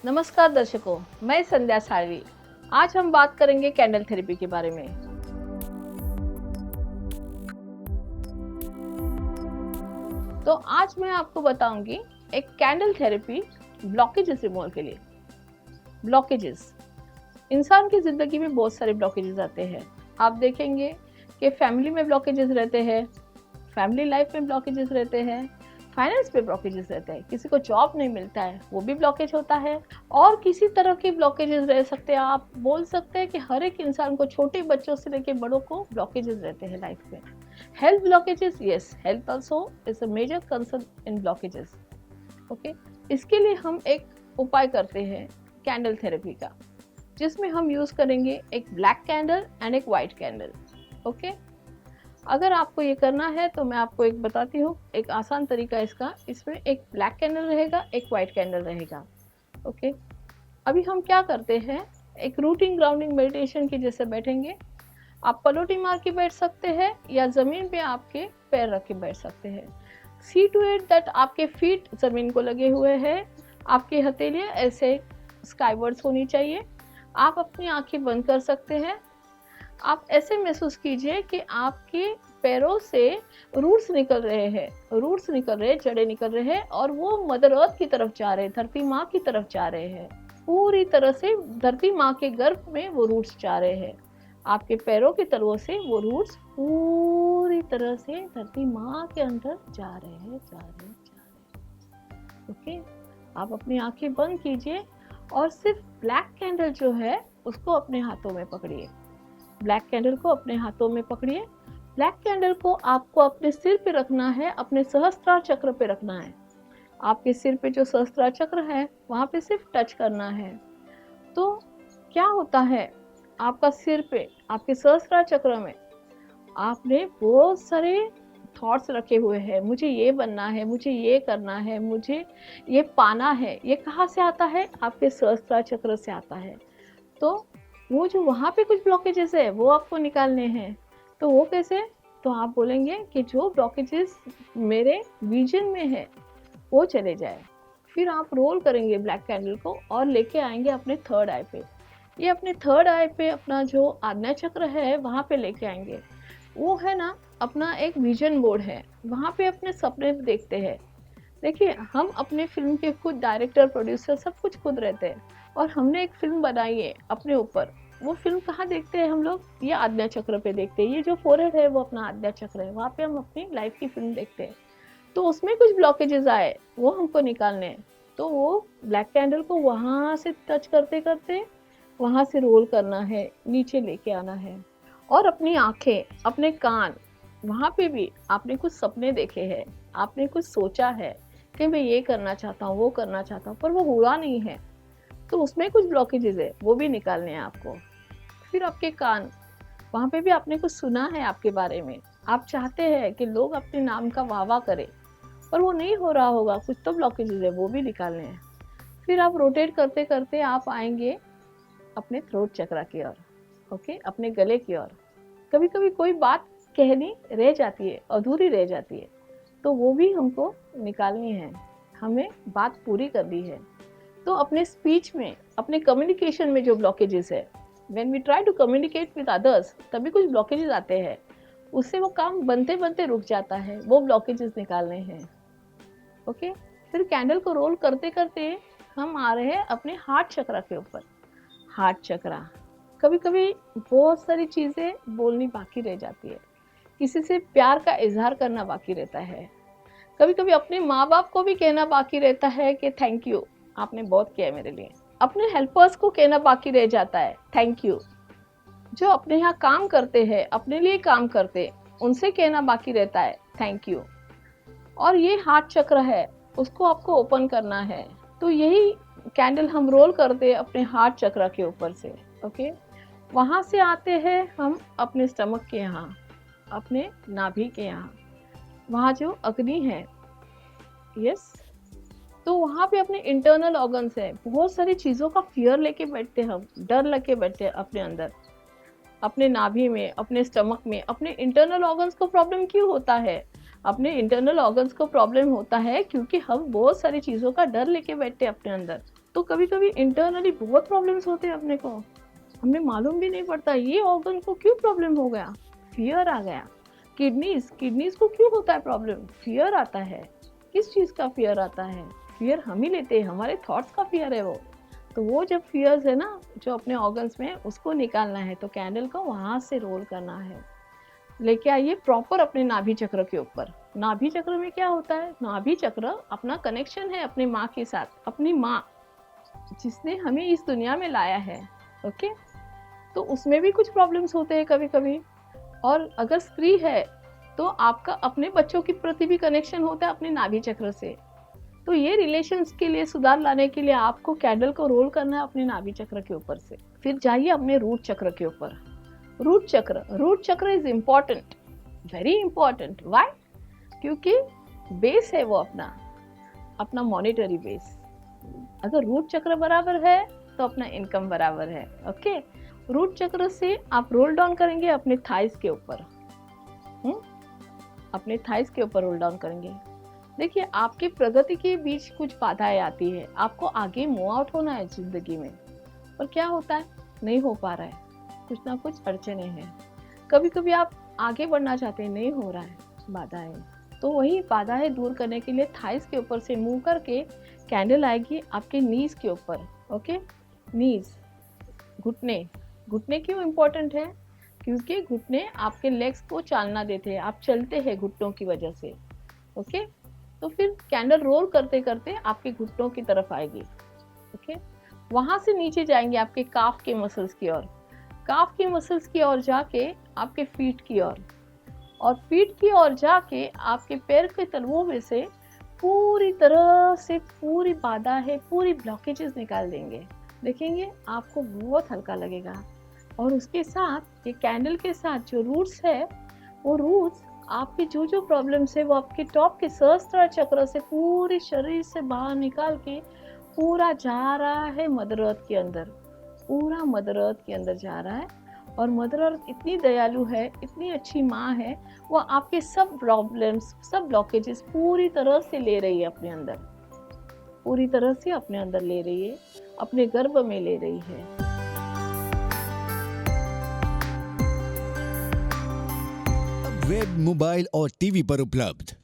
नमस्कार दर्शकों, मैं संध्या साळवी। आज हम बात करेंगे कैंडल थेरेपी के बारे में। तो आज मैं आपको बताऊंगी एक कैंडल थेरेपी ब्लॉकेजेस रिमूवल के लिए। ब्लॉकेजेस, इंसान की ज़िंदगी में बहुत सारे ब्लॉकेजेस आते हैं। आप देखेंगे कि फैमिली में ब्लॉकेजेस रहते हैं, फैमिली लाइफ में ब्लॉकेजेस रहते हैं, फाइनेंस पे ब्लॉकेजेस रहते हैं, किसी को जॉब नहीं मिलता है वो भी ब्लॉकेज होता है, और किसी तरह के ब्लॉकेजेस रह सकते हैं। आप बोल सकते हैं कि हर एक इंसान को, छोटे बच्चों से लेकर बड़ों को ब्लॉकेजेस रहते हैं लाइफ में। Health blockages, yes, health also is a major concern in blockages. Okay, इसके लिए हम एक उपाय करते हैं कैंडल थेरेपी का, जिसमें हम यूज करेंगे एक ब्लैक कैंडल एंड एक वाइट कैंडल। ओके, अगर आपको ये करना है तो मैं आपको एक बताती हूँ, एक आसान तरीका इसका। इसमें एक ब्लैक कैंडल रहेगा, एक वाइट कैंडल रहेगा। ओके, अभी हम क्या करते हैं, एक रूटिंग ग्राउंडिंग मेडिटेशन की जैसे बैठेंगे। आप पलोटी मार के बैठ सकते हैं या जमीन पे आपके पैर रख के बैठ सकते हैं। सी टू इट दैट आपके फीट जमीन को लगे हुए हैं, आपकी हथेलियां ऐसे स्काईवर्ड्स होनी चाहिए। आप अपनी आंखें बंद कर सकते हैं। आप ऐसे महसूस कीजिए कि आपके पैरों से रूट्स निकल रहे हैं, जड़ें निकल रहे हैं, और वो मदर अर्थ की तरफ जा रहे हैं, धरती माँ की तरफ जा रहे हैं। पूरी तरह से धरती माँ के गर्भ में वो रूट्स जा रहे हैं। आपके पैरों के तलवों से वो रूट्स पूरी तरह से धरती माँ के अंदर जा रहे हैं। ओके, आप अपनी आंखें बंद कीजिए और सिर्फ ब्लैक कैंडल जो है उसको अपने हाथों में पकड़िए। ब्लैक कैंडल को अपने हाथों में पकड़िए। ब्लैक कैंडल को आपको अपने सिर पे रखना है, अपने सहस्त्रार चक्र पे रखना है। आपके सिर पे जो सहस्त्रार चक्र है वहां पे सिर्फ टच करना है। तो क्या होता है, आपका सिर पे, आपके सहस्त्रार चक्र में आपने बहुत सारे थॉट्स रखे हुए हैं। मुझे ये बनना है, मुझे ये करना है, मुझे ये पाना है। ये कहाँ से आता है? आपके सहस्त्रार चक्र से आता है। तो वो जो वहाँ पे कुछ ब्लॉकेजेस है वो आपको निकालने हैं। तो वो कैसे? तो आप बोलेंगे कि जो ब्लॉकेजेस मेरे विजन में है वो चले जाए। फिर आप रोल करेंगे ब्लैक कैंडल को और लेके आएंगे अपने थर्ड आई पे। ये अपने थर्ड आई पे अपना जो आज्ञा चक्र है वहाँ पे लेके आएंगे। वो है ना, अपना एक विजन बोर्ड है, वहाँ पे अपने सपने देखते हैं। देखिए, हम अपने फिल्म के खुद डायरेक्टर, प्रोड्यूसर, सब कुछ खुद रहते हैं, और हमने एक फिल्म बनाई है अपने ऊपर। वो फिल्म कहाँ देखते हैं हम लोग? ये आज्ञा चक्र पे देखते हैं। ये जो फोरहेड है वो अपना आज्ञा चक्र है, वहाँ पे हम अपनी लाइफ की फिल्म देखते हैं। तो उसमें कुछ ब्लॉकेजेस आए, वो हमको निकालने हैं। तो वो ब्लैक कैंडल को वहाँ से टच करते करते वहाँ से रोल करना है, नीचे लेके आना है। और अपनी आंखें, अपने कान, वहाँ पे भी आपने कुछ सपने देखे हैं, आपने कुछ सोचा है कि मैं ये करना चाहता हूँ, वो करना चाहता हूँ, पर वो हुआ नहीं है। तो उसमें कुछ ब्लॉकेजेस है, वो भी निकालने हैं आपको। फिर आपके कान, वहाँ पे भी आपने कुछ सुना है आपके बारे में, आप चाहते हैं कि लोग अपने नाम का वाह वाह करें, पर वो नहीं हो रहा होगा, कुछ तो ब्लॉकेजेस है, वो भी निकालने हैं। फिर आप रोटेट करते करते आप आएंगे अपने थ्रोट चक्र की ओर। ओके, अपने गले की ओर। कभी कभी कोई बात कहनी रह जाती है, अधूरी रह जाती है, तो वो भी हमको निकालनी है, हमें बात पूरी करनी है। तो अपने स्पीच में, अपने कम्युनिकेशन में जो ब्लॉकेजेस है, when we try to communicate with others, तभी कुछ ब्लॉकेजेस आते हैं, उससे वो काम बनते बनते रुक जाता है, वो ब्लॉकेजेस निकालने हैं। ओके, फिर कैंडल को रोल करते करते हम आ रहे हैं अपने हार्ट चक्र के ऊपर। हार्ट चक्र, कभी कभी बहुत सारी चीज़ें बोलनी बाकी रह जाती है, किसी से प्यार का इजहार करना बाकी रहता है, कभी कभी अपने माँ बाप को भी कहना बाकी रहता है कि थैंक यू, आपने बहुत किया है मेरे लिए। अपने हेल्पर्स को कहना बाकी रह जाता है, थैंक यू। जो अपने यहाँ काम करते हैं, अपने लिए काम करते हैं, उनसे कहना बाकी रहता है, थैंक यू। और ये हार्ट चक्र है, उसको आपको ओपन करना है। तो यही कैंडल हम रोल करते हैं अपने हार्ट चक्र के ऊपर से। ओके, वहाँ से आते हैं हम अपने स्टमक के यहाँ, अपने नाभि के यहाँ, वहाँ जो अग्नि है, यस। तो वहाँ पे अपने इंटरनल ऑर्गन्स है। बहुत सारी चीज़ों का फियर लेके बैठते हैं हम, डर लेके बैठते हैं अपने अंदर, अपने नाभि में, अपने स्टमक में। अपने इंटरनल ऑर्गन्स को प्रॉब्लम क्यों होता है? अपने इंटरनल ऑर्गन्स को प्रॉब्लम होता है क्योंकि हम बहुत सारी चीज़ों का डर लेके बैठते हैं अपने अंदर। तो कभी कभी इंटरनली बहुत प्रॉब्लम्स होते हैं अपने को, हमें मालूम भी नहीं पड़ता ये ऑर्गन को क्यों प्रॉब्लम हो गया, फियर आ गया। किडनीज को क्यों होता है प्रॉब्लम, फियर आता है। किस चीज़ का फियर आता है, फियर हम ही लेते हैं, हमारे थॉट्स का फियर है वो। तो वो जब फियर्स है ना जो अपने ऑर्गन्स में, उसको निकालना है तो कैंडल को वहाँ से रोल करना है। लेके आइए प्रॉपर अपने नाभि चक्र के ऊपर। नाभि चक्र में क्या होता है, नाभि चक्र अपना कनेक्शन है अपनी माँ के साथ, अपनी माँ जिसने हमें इस दुनिया में लाया है। ओके, तो उसमें भी कुछ प्रॉब्लम्स होते हैं कभी कभी। और अगर स्त्री है तो आपका अपने बच्चों के प्रति भी कनेक्शन होता है अपने नाभि चक्र से। तो ये रिलेशंस के लिए सुधार लाने के लिए आपको कैंडल को रोल करना है अपने नाभि चक्र के ऊपर से। फिर जाइए अपने रूट चक्र के ऊपर। रूट चक्र is important, very important. Why? क्योंकि बेस है वो अपना मॉनिटरी बेस। अगर रूट चक्र बराबर है तो अपना इनकम बराबर है। ओके, रूट चक्र से आप रोल डाउन करेंगे अपने थाइस के ऊपर। अपने थाइस के ऊपर रोल डाउन करेंगे। देखिए, आपके प्रगति के बीच कुछ बाधाएं आती है, आपको आगे मूव आउट होना है जिंदगी में, पर क्या होता है, नहीं हो पा रहा है, कुछ ना कुछ अड़चने हैं। कभी कभी आप आगे बढ़ना चाहते हैं, नहीं हो रहा है, बाधाएं। तो वही बाधाएं दूर करने के लिए थाइस के ऊपर से मूव करके कैंडल आएगी आपके नीज के ऊपर। ओके, नीज, घुटने क्यों इम्पोर्टेंट है, क्योंकि घुटने आपके लेग्स को चालना देते हैं, आप चलते हैं घुटनों की वजह से। ओके, तो फिर कैंडल रोल करते करते आपके घुटनों की तरफ आएगी। ओके, वहां से नीचे जाएंगे आपके काफ के मसल्स की ओर, काफ के मसल्स की ओर जाके आपके फीट की ओर, और फीट की ओर जाके आपके पैर के तलवों में से पूरी तरह से पूरी बाधा है, पूरी ब्लॉकेजेस निकाल देंगे। देखेंगे आपको बहुत हल्का लगेगा। और उसके साथ ये कैंडल के साथ जो रूट्स है, वो रूट्स आपके जो प्रॉब्लम्स है वो आपके टॉप के सहस्त्र चक्र से पूरे शरीर से बाहर निकाल के पूरा जा रहा है मदर अर्थ के अंदर, पूरा मदर अर्थ के अंदर जा रहा है। और मदर अर्थ इतनी दयालु है, इतनी अच्छी माँ है, वो आपके सब प्रॉब्लम्स, सब ब्लॉकेजेस पूरी तरह से ले रही है अपने अंदर, पूरी तरह से अपने अंदर ले रही है, अपने गर्भ में ले रही है। वेब, मोबाइल और टीवी पर उपलब्ध